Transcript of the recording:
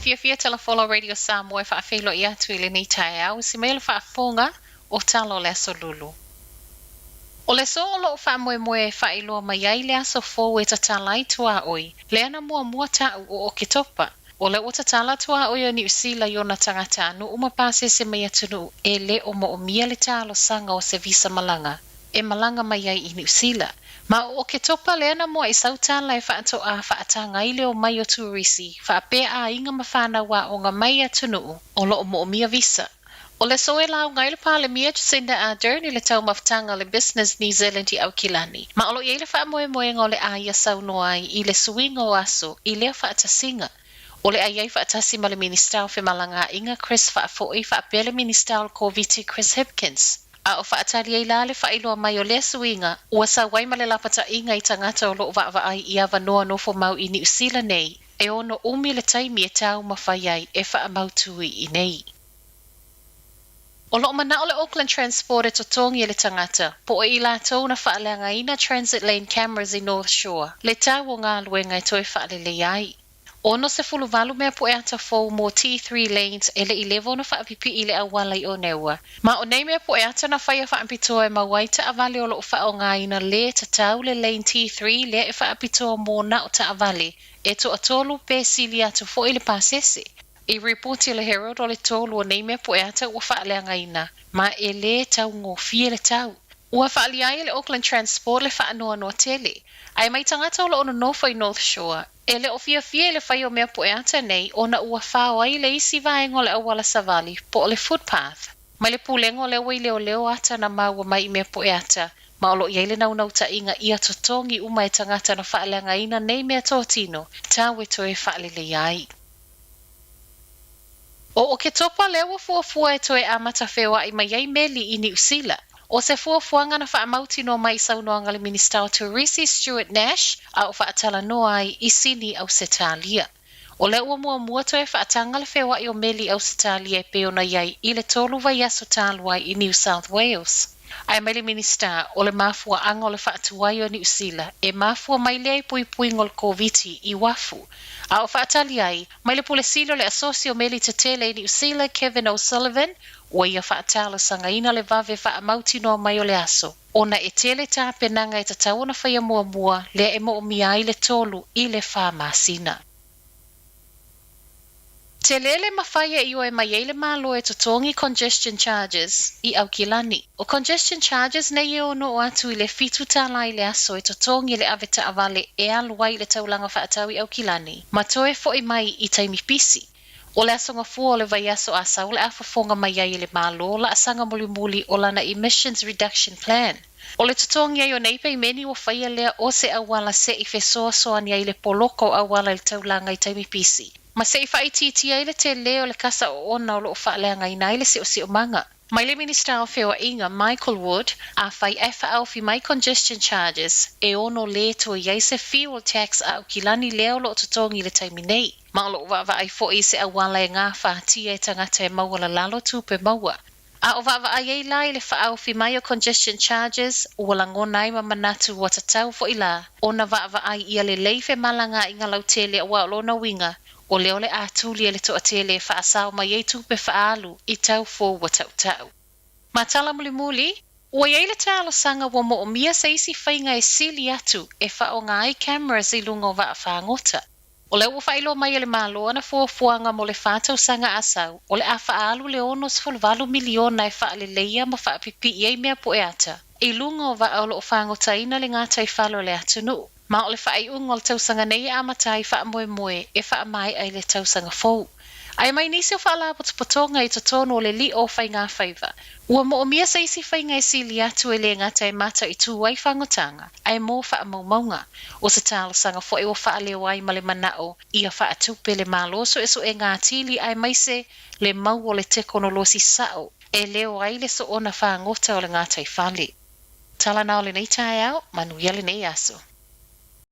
fia telefono radio Samoa e whaafelo I atu I le nei tae au si mele whaafonga o talo le aso lulu. O le so o loo whaamoemoe whaeloa mai ai le aso fōu e tatalai tua oi, le ana mua tau o ke topa. O le o tatala tua oi o New Zealand i ona tangata anu umapase se mai atunu e le o mo o mia le talo sanga o se visa malanga. E malanga mai ai I New Zealand. Ma o ke topa le ana mua I sautala e whaato a whaatanga I le o mai o turisi, whaapea a inga mawhana wa o ngā mai atunu o lo o mo o mia visa. O le soe lau ngai le pāle mia Jacinda Ardern I le tau maftanga le business New Zealand I Aukilani. Ma o lo I le whaamoe ngā le aia saunoa ai I le suinga o aso I lea whaatasinga. O le aiai whaatasi ma le minister o whemalanga inga Chris whaafoi whaapea le minister o COVID Chris Hipkins. A o whaatali ai la le whailoa mai o lea suinga, ua sa wai ma le lapata inga I tangata o loo wa ai I awa noa nofo mau I New Zealand nei, e ono umi le taimi e tau mawhai ai e whaamautui I nei. O loo mana o le Auckland Transport e totongi e le tangata, po o I la tau na whaaleanga ina transit lane cameras I North Shore, le tau o ngā luenga e toi whaalele ai. Ono se fuluvalu mea po e ata fōu mō T3 lanes e le I levo na whaapipi I le awala I o neua. Ma o nei mea po e ata na whaia whaapitoa e mawai ta avale o loo wha o ngā ina le ta tau le lane T3 le e whaapitoa mō na o ta avale e to atolu pe sili atu fo I le pasese. I reporti le Herald o le tolu o nei mea po e ata ua whaaleanga ina, ma e le tau ngō fie le tau. Ua whaaliai le Auckland Transport le whaanoa noa tele. Ai mai tangata o lo ono nofo I North Shore. E le o fia le whai o mea po e ata nei o na ua whao ai le isi vaengo le awala savali po o le footpath. Mai le pulengo le wai leo ata na maua mai I mea po e ata. Ma o lo iai le nau ta inga ia totongi uma e tangata na whaaleanga ina nei mea tōtino. Tā we toe whaalele ai. O ke topa lewa fuafua e toe amata whewa I mai ai meli I New Zealand. O se fuafuanga na whaamauti no mai saunoanga le Minister o Teresi Stuart Nash a o whaatala noa ai I sini au Setalia. O le ua mua toe whaatanga le whewa I o meli au Setalia e peona iai I le tolu vai aso talua I New South Wales. Ai mai le Minister o le mafua anga o le whaatuai o New Zealand e mafua mai lea I pui ngol COVID I wafu. A o whaatali ai, mai le pule silo le asosio meli te tele I New Zealand Kevin O'Sullivan ua ia whaatala sanga ina le vave whaamauti noa mai o le aso. Ona e tele tā penanga e tatau na whaia mua lea e mo o mia I le tolu I le whaamasina. Te lele mawhaia I o e mai eile malo e totongi congestion charges I Aukilani. O congestion charges nei e ono o atu I le fitu tala I le aso e totongi le aveta avale e alua I le taulanga whaatau I Aukilani. Ma toe fo I mai I taimi pisi. O le asonga fua o le vai aso asa o le afafonga mai ai le malo la asanga muli o lana emissions reduction plan. O le totongi ai o neipe I meni o whaia lea o se awala se I fesoa soani ai le poloko awala I le taulanga I taimi pisi. Ma se I whaititi ai le te leo le kasa o ona o loo whaaleanga I nai le se o manga. Mai le Minister o Whewa Inga, Michael Wood, a whai efa alfi mai congestion charges e ono le to iai se fuel tax a Aukilani leo lo totongi le taimi nei. Ma o loo wawa ai fo I se awala e ngā whaatia e tangata e maua la lalo tupe maua. A o wawa ai ei lai le wha alfi mai o congestion charges o langona ai manatu o tatau fo I la. Ona wawa ai ia le leife malanga I ngā lautele a wa lona winga. O leo le atuli le toa tele whaasao mai ei tupe whaalu I tau fō wa tau. Ma tala muli, ua iei le talo sanga wa mo o mia se isi whainga e sili atu e wha o ngai cameras I lunga o waa whaangota. O leo whailo mai le maloa na fuafuanga mo le whātau sanga asau, o le a whaalu le onos fulvalu miliona e wha le leia ma wha pipi iei mea po e ata. I lunga o waa o lo whaangota ina le ngātai whalo le atunu. Ma o le whaai unga o le tausanga nei amatai wha moe e wha mai ai le tausanga fōu. Ai mai nisi o wha la potonga I totono o le li o whai ngā whaiva. Ua mo o mia sa isi whainga e sili atu e le ngata e mata I tū ai whangotanga. Ai mō wha maunga. O se talo sanga fo e o wha leo ai ma le manao. Ia wha atupe le maloso e so e ngā tili ai mai se le mau o le tekono losi sao. E leo ai le so ona whangota o le ngata I whale. Tala nao le nei tae au, manu ia le nei aso.